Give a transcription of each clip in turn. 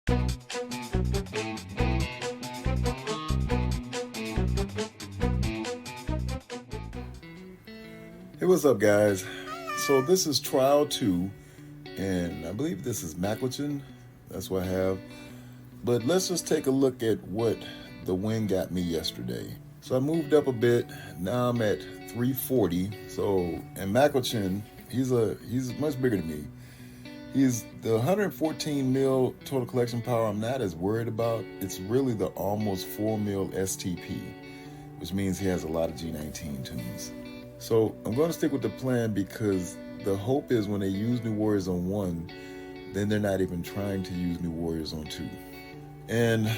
Hey, what's up, guys? So this is trial 2, and I believe this is Makochin. That's what I have. But let's just take a look at what the win got me yesterday. So I moved up a bit. Now I'm at 340. So, and Makochin, he's much bigger than me. He's the 114 mil total collection power I'm not as worried about. It's really the almost 4 mil STP, which means he has a lot of G19 tunes. So I'm going to stick with the plan because the hope is when they use New Warriors on 1, then they're not even trying to use New Warriors on 2. And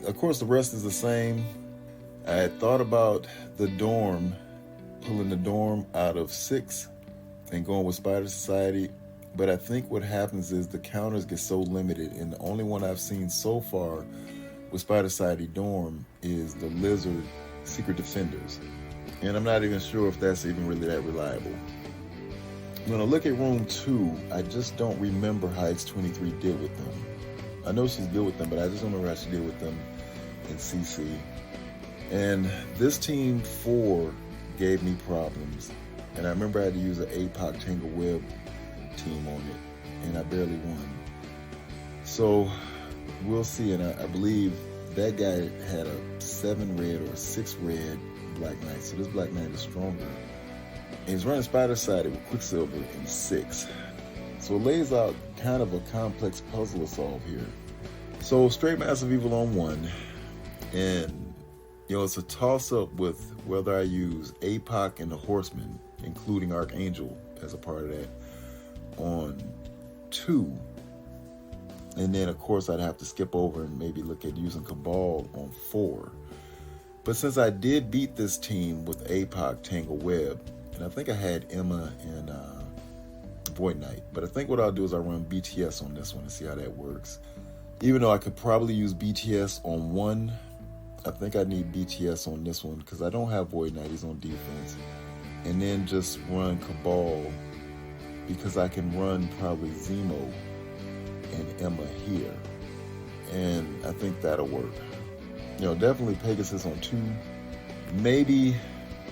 of course the rest is the same. I had thought about the dorm, pulling the dorm out of 6 and going with Spider Society, but I think what happens is the counters get so limited, and the only one I've seen so far with Spider Society dorm is the Lizard Secret Defenders. And I'm not even sure if that's even really that reliable. When I look at room 2, I just don't remember how X23 did with them. I know she's good with them, but I just don't remember how she did with them in CC. And this team 4 gave me problems. And I remember I had to use an Apoc Tangle Web team on it, and I barely won. So we'll see, and I believe that guy had a 7 red or 6 red Black Knight, so this Black Knight is stronger. And he's running Spider Sided with Quicksilver in 6. So it lays out kind of a complex puzzle to solve here. So straight Massive Evil on 1, and it's a toss-up with whether I use Apoc and the Horsemen, including Archangel as a part of that, on 2. And then of course I'd have to skip over and maybe look at using Cabal on 4. But since I did beat this team with Apoc Tangle Web, and I think I had Emma and Void Knight, but I think what I'll do is I'll run BTS on this one and see how that works. Even though I could probably use BTS on 1, I think I need BTS on this one because I don't have Void Knight, he's on defense. And then just run Cabal because I can run probably Zemo and Emma here. And I think that'll work. Definitely Pegasus on 2. Maybe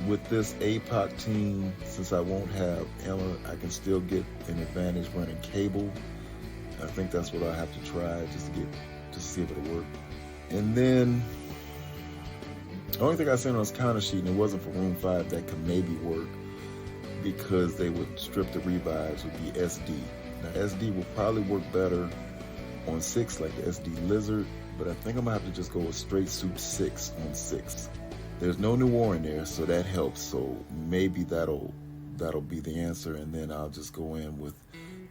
with this Apoc team, since I won't have Emma, I can still get an advantage running Cable. I think that's what I have to try just to see if it'll work. And then the only thing I seen on this counter sheet, and it wasn't for room 5, that could maybe work because they would strip the revives, would be SD. Now SD will probably work better on 6 like the SD Lizard, but I think I'm gonna have to just go with straight suit 6 on 6. There's no New War in there, so that helps. So maybe that'll be the answer, and then I'll just go in with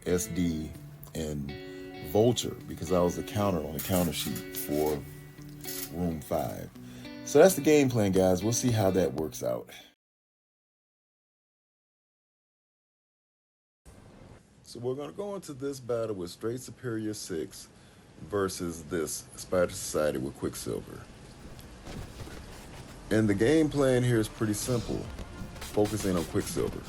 SD and Vulture because I was the counter on the counter sheet for room 5. So that's the game plan, guys. We'll see how that works out. So we're gonna go into this battle with straight Superior 6 versus this Spider Society with Quicksilver. And the game plan here is pretty simple, focusing on Quicksilver.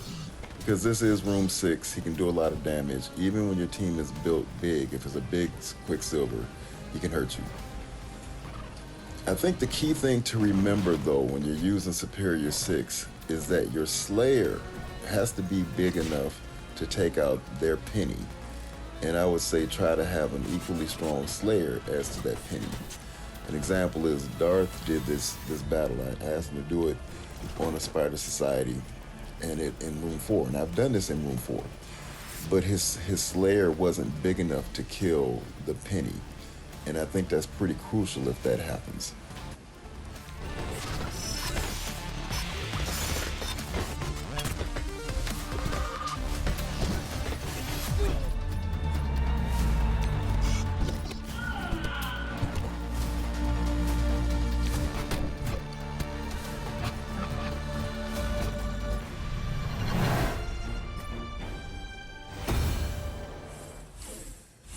Because this is room 6, he can do a lot of damage. Even when your team is built big, if it's a big Quicksilver, he can hurt you. I think the key thing to remember though when you're using Superior 6 is that your Slayer has to be big enough to take out their penny. And I would say try to have an equally strong Slayer as to that penny. An example is Darth did this battle. I asked him to do it on a Spider Society and it in room 4. And I've done this in room 4. But his Slayer wasn't big enough to kill the penny. And I think that's pretty crucial if that happens.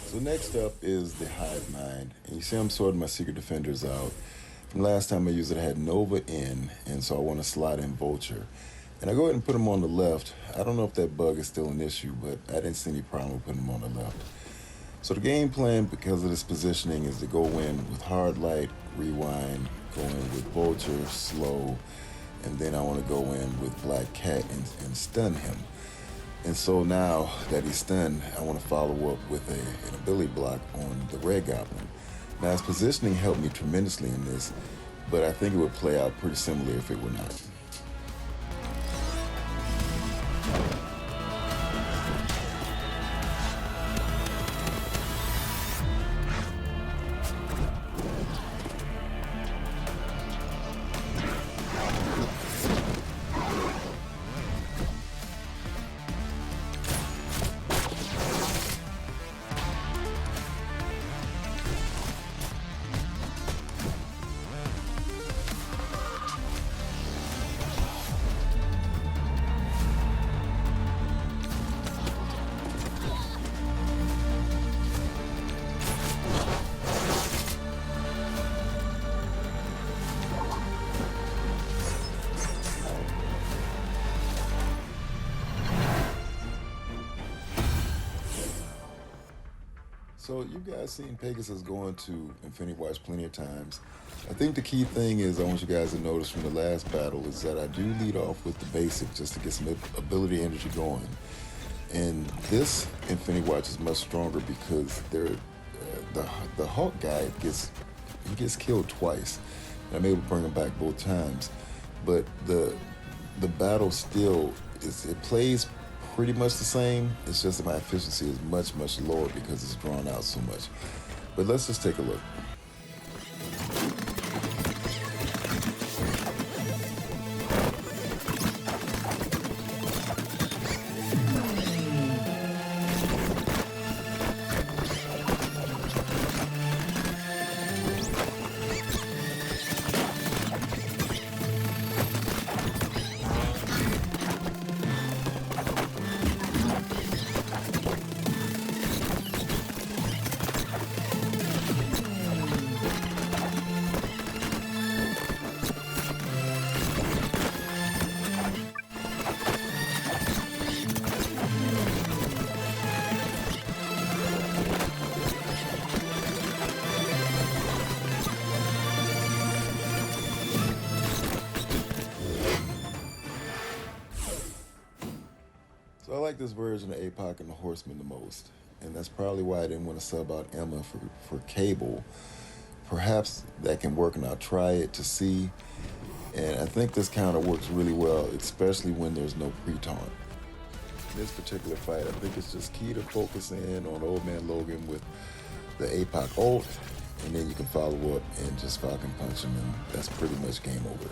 So next up is the Hive Mind, and you see I'm sorting my Secret Defenders out. From last time I used it, I had Nova in, and so I want to slide in Vulture. And I go ahead and put them on the left. I don't know if that bug is still an issue, but I didn't see any problem with putting them on the left. So the game plan, because of this positioning, is to go in with hard light, rewind, go in with vulture, slow, and then I want to go in with black cat and stun him. And so now that he's stunned, I want to follow up with an ability block on the red goblin. Now his positioning helped me tremendously in this, but I think it would play out pretty similar if it were not. So you guys seen Pegasus going to Infinity Watch plenty of times. I think the key thing is, I want you guys to notice from the last battle, is that I do lead off with the basic just to get some ability energy going. And this Infinity Watch is much stronger because the Hawk guy gets killed twice. And I'm able to bring him back both times. But the battle still it plays pretty much the same. It's just that my efficiency is much, much lower because it's drawn out so much. But let's just take a look. So I like this version of Apoc and the Horsemen the most, and that's probably why I didn't want to sub out Emma for Cabal. Perhaps that can work, and I'll try it to see. And I think this counter works really well, especially when there's no pre-taunt. This particular fight, I think it's just key to focus in on Old Man Logan with the Apoc ult, and then you can follow up and just Falcon Punch him, and that's pretty much game over.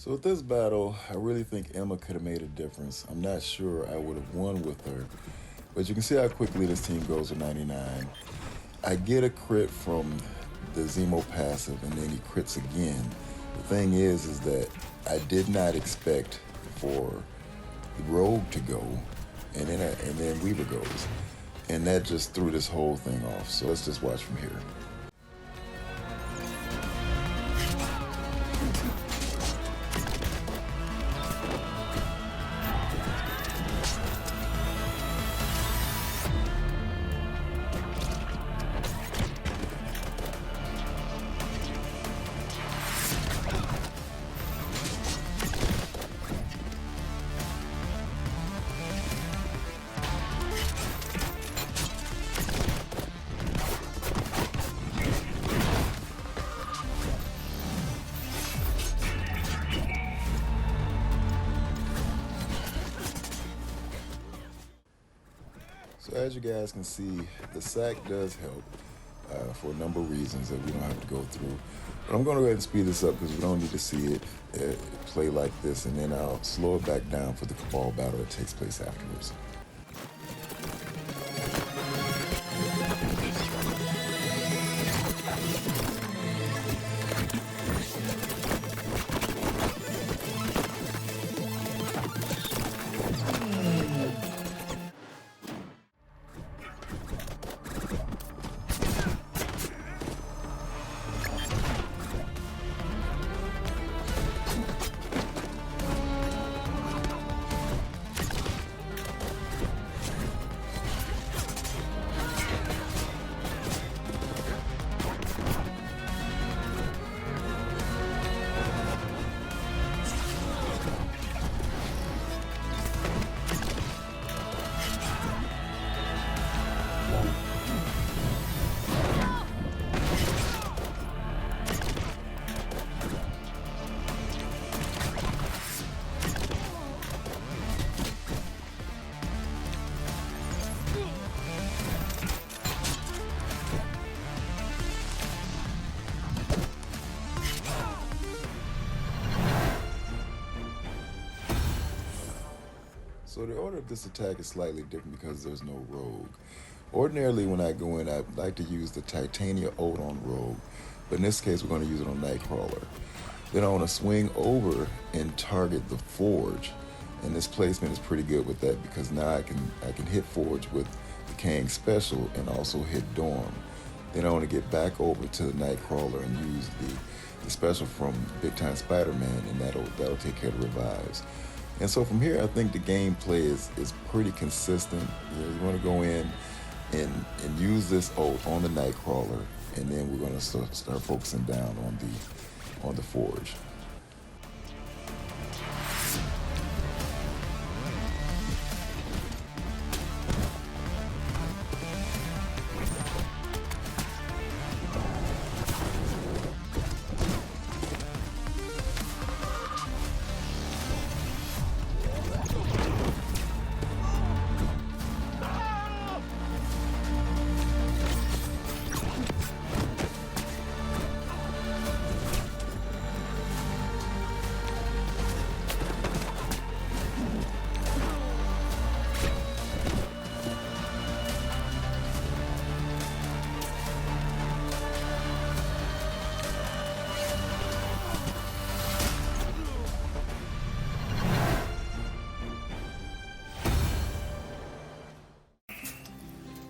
So with this battle, I really think Emma could have made a difference. I'm not sure I would have won with her, but you can see how quickly this team goes to 99. I get a crit from the Zemo passive, and then he crits again. The thing is that I did not expect for Rogue to go, and then Weaver goes, and that just threw this whole thing off. So let's just watch from here. as you guys can see, the sack does help for a number of reasons that we don't have to go through. But I'm going to go ahead and speed this up because we don't need to see it play like this, and then I'll slow it back down for the Cabal battle that takes place afterwards. So the order of this attack is slightly different because there's no rogue. Ordinarily, when I go in, I like to use the Titania Ode on rogue, but in this case, we're going to use it on Nightcrawler. Then I want to swing over and target the Forge, and this placement is pretty good with that because now I can hit Forge with the Kang special and also hit Dorm. Then I want to get back over to the Nightcrawler and use the special from Big Time Spider-Man, and that'll take care of the revives. And so from here, I think the gameplay is pretty consistent. You want to go in and use this ult on the Nightcrawler, and then we're going to start focusing down on the Forge.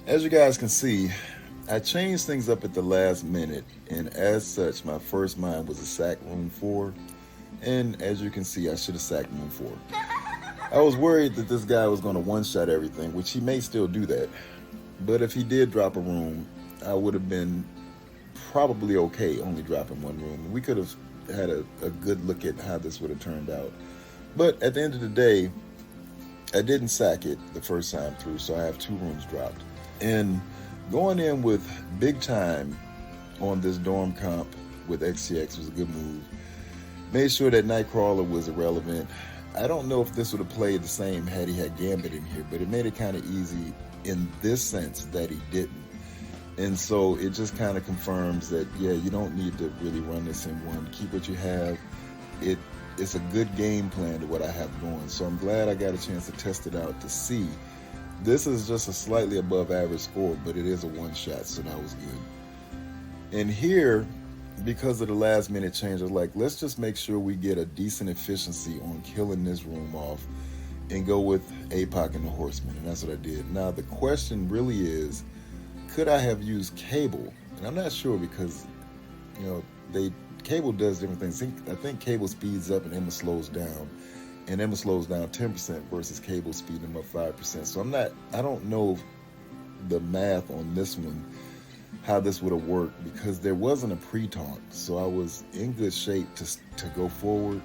As you guys can see, I changed things up at the last minute, and as such, my first mind was to sack room 4, and as you can see, I should have sacked room 4. I was worried that this guy was going to one-shot everything, which he may still do that, but if he did drop a room, I would have been probably okay only dropping one room. We could have had a good look at how this would have turned out, but at the end of the day, I didn't sack it the first time through, so I have 2 rooms dropped. And going in with Big Time on this Dorm comp with XTX was a good move. Made sure that Nightcrawler was irrelevant. I don't know if this would have played the same had he had Gambit in here, but it made it kind of easy in this sense that he didn't. And so it just kind of confirms that, yeah, you don't need to really run this in one. Keep what you have. It's a good game plan to what I have going. So I'm glad I got a chance to test it out to see. This is just a slightly above average score, but it is a one-shot, so that was good. And here, because of the last minute change, I was like, let's just make sure we get a decent efficiency on killing this room off and go with Apoc and the Horsemen, and that's what I did. Now, the question really is, could I have used Cabal? And I'm not sure because, Cabal does different things. I think Cabal speeds up and Emma slows down. And Emma slows down 10% versus Cabal speeding him up 5%. So I don't know the math on this one, how this would have worked, because there wasn't a pre-taunt. So I was in good shape to go forward.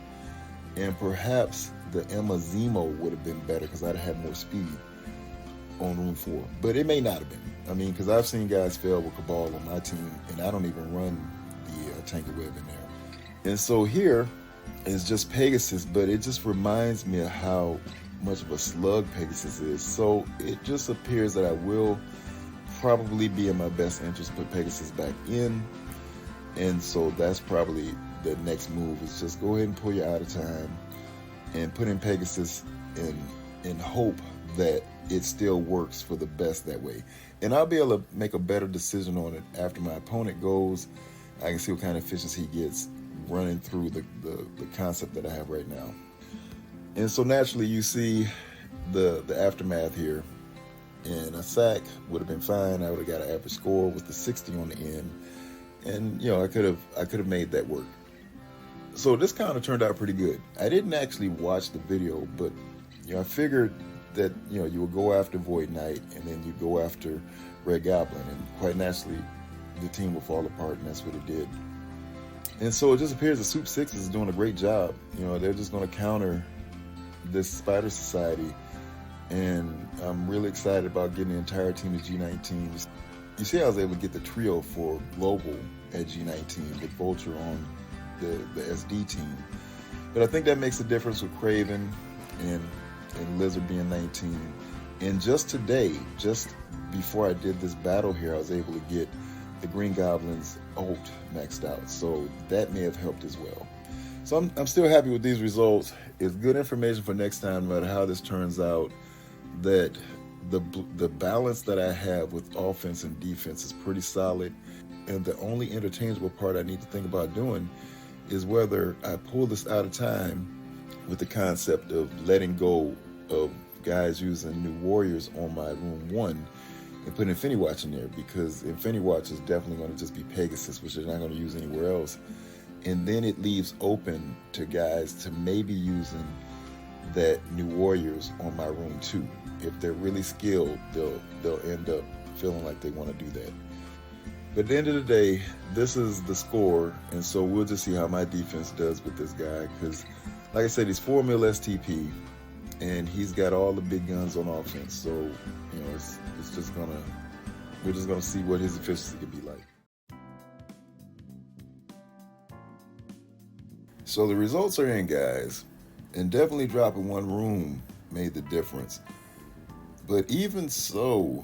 And perhaps the Emma Zemo would have been better because I'd have had more speed on room 4. But it may not have been. I mean, because I've seen guys fail with Cabal on my team, and I don't even run the Tanker Web in there. And so here, it's just Pegasus, but it just reminds me of how much of a slug Pegasus is. So it just appears that I will probably be in my best interest to put Pegasus back in. And so that's probably the next move, is just go ahead and pull you out of time and put in Pegasus in hope that it still works for the best that way. And I'll be able to make a better decision on it after my opponent goes. I can see what kind of efficiency he gets running through the concept that I have right now. And so naturally you see the aftermath here. And a sack would have been fine. I would have got an average score with the 60 on the end. And you know, I could have made that work. So this kind of turned out pretty good. I didn't actually watch the video, but you know, I figured that, you know, you would go after Void Knight and then you go after Red Goblin, and quite naturally the team will fall apart, and that's what it did. And so it just appears the Soup Sixes is doing a great job. You know, they're just going to counter this Spider Society, and I'm really excited about getting the entire team of G19. You see, I was able to get the trio for global at G19 with Vulture on the SD team. But I think that makes a difference with Craven and Lizard being 19. And just today, just before I did this battle here, I was able to get the Green Goblin's ult maxed out. So that may have helped as well. So I'm still happy with these results. It's good information for next time, no matter how this turns out, that the balance that I have with offense and defense is pretty solid. And the only interchangeable part I need to think about doing is whether I pull this out of time with the concept of letting go of guys using New Warriors on my Room 1 and put Infinity Watch in there, because Infinity Watch is definitely going to just be Pegasus, which they're not going to use anywhere else. And then it leaves open to guys to maybe using that New Warriors on my Room 2. If they're really skilled, they'll end up feeling like they want to do that. But at the end of the day, this is the score, and so we'll just see how my defense does with this guy, because like I said, he's 4 mil STP, and he's got all the big guns on offense. So, you know, we're just gonna see what his efficiency could be like. So the results are in, guys, and definitely dropping one room made the difference. But even so,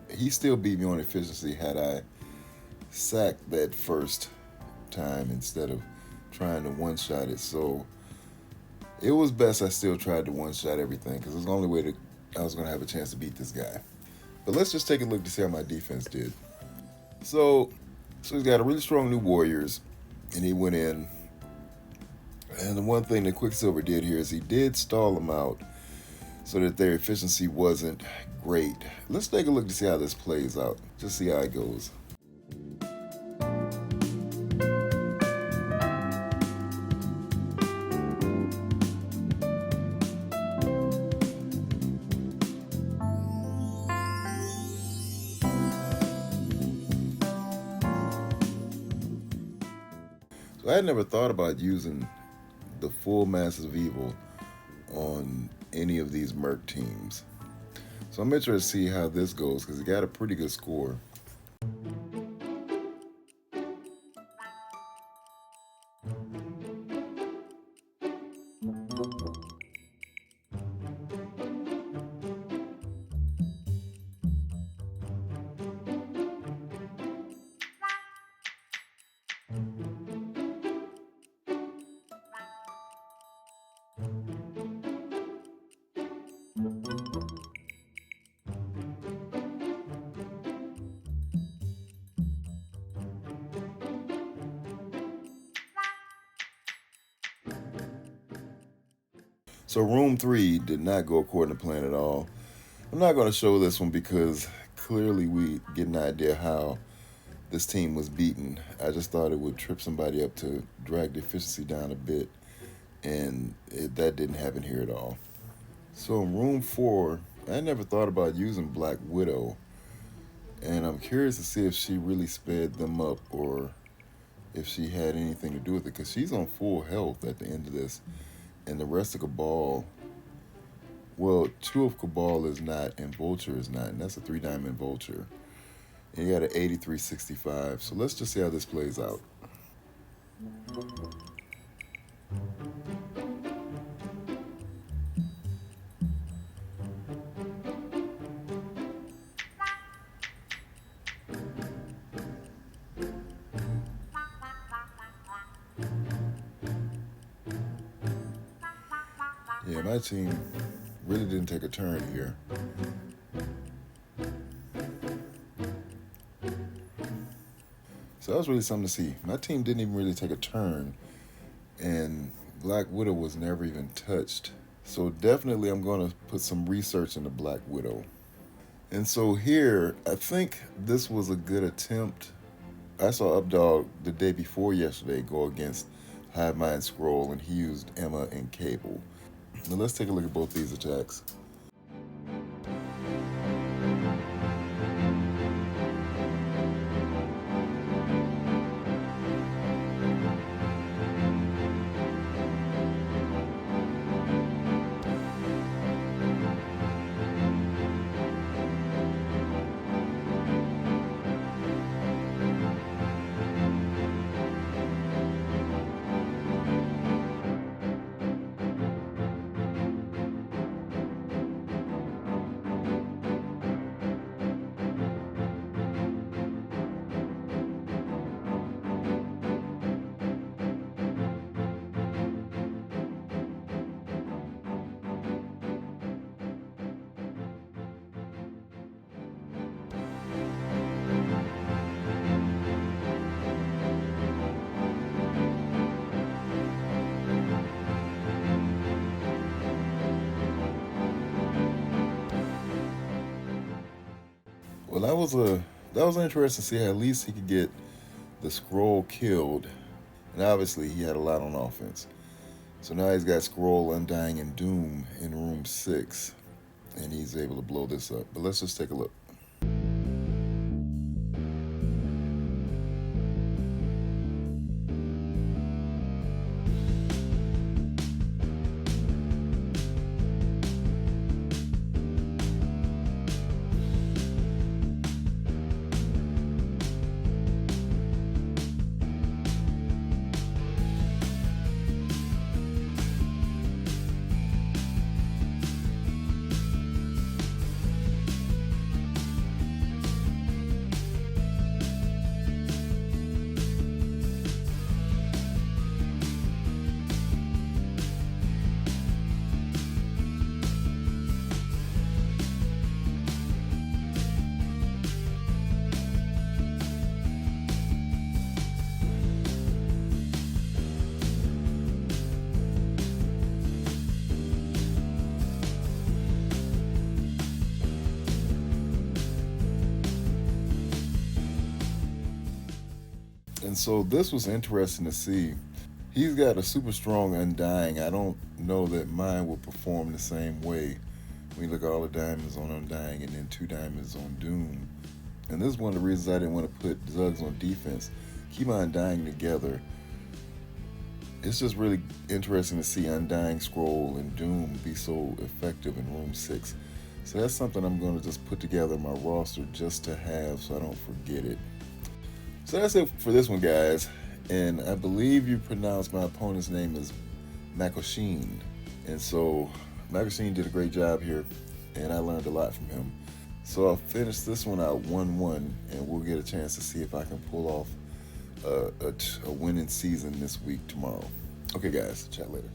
he still beat me on efficiency had I sacked that first time instead of trying to one-shot it. So it was best I still tried to one-shot everything, because it was the only way that I was going to have a chance to beat this guy. But let's just take a look to see how my defense did. So he's got a really strong New Warriors, and he went in. And the one thing that Quicksilver did here is he did stall them out so that their efficiency wasn't great. Let's take a look to see how this plays out. Just see how it goes. So I had never thought about using the full Masters of Evil on any of these Merc teams. So I'm interested to see how this goes, because he got a pretty good score. So Room 3 did not go according to plan at all. I'm not going to show this one because clearly we get an idea how this team was beaten. I just thought it would trip somebody up to drag the efficiency down a bit, and that didn't happen here at all. So in Room 4, I never thought about using Black Widow, and I'm curious to see if she really sped them up or if she had anything to do with it, because she's on full health at the end of this. And the rest of Cabal, well, 2 of Cabal is not, and Vulture is not, and that's a 3-diamond Vulture. And you got an 8365. So let's just see how this plays out. my team really didn't take a turn here. So that was really something to see. My team didn't even really take a turn, and Black Widow was never even touched. So definitely I'm going to put some research into Black Widow. And so here, I think this was a good attempt. I saw Updog the day before yesterday go against Hive Mind Scroll, and he used Emma and Cabal. Now let's take a look at both these attacks. Well, that was interesting to see how at least he could get the Scroll killed, and obviously he had a lot on offense. So now he's got Scroll, Undying, and Doom in room 6, and he's able to blow this up. But let's just take a look. And so this was interesting to see. He's got a super strong Undying. I don't know that mine will perform the same way. When you look at all the diamonds on Undying and then 2 diamonds on Doom. And this is one of the reasons I didn't want to put Zugs on defense. Keep my Undying together. It's just really interesting to see Undying, Scroll, and Doom be so effective in room 6. So that's something I'm going to just put together in my roster just to have so I don't forget it. So that's it for this one, guys. And I believe you pronounced my opponent's name as Makochin. And so Makochin did a great job here, and I learned a lot from him. So I'll finish this one out 1-1, and we'll get a chance to see if I can pull off a winning season this week tomorrow. Okay, guys, chat later.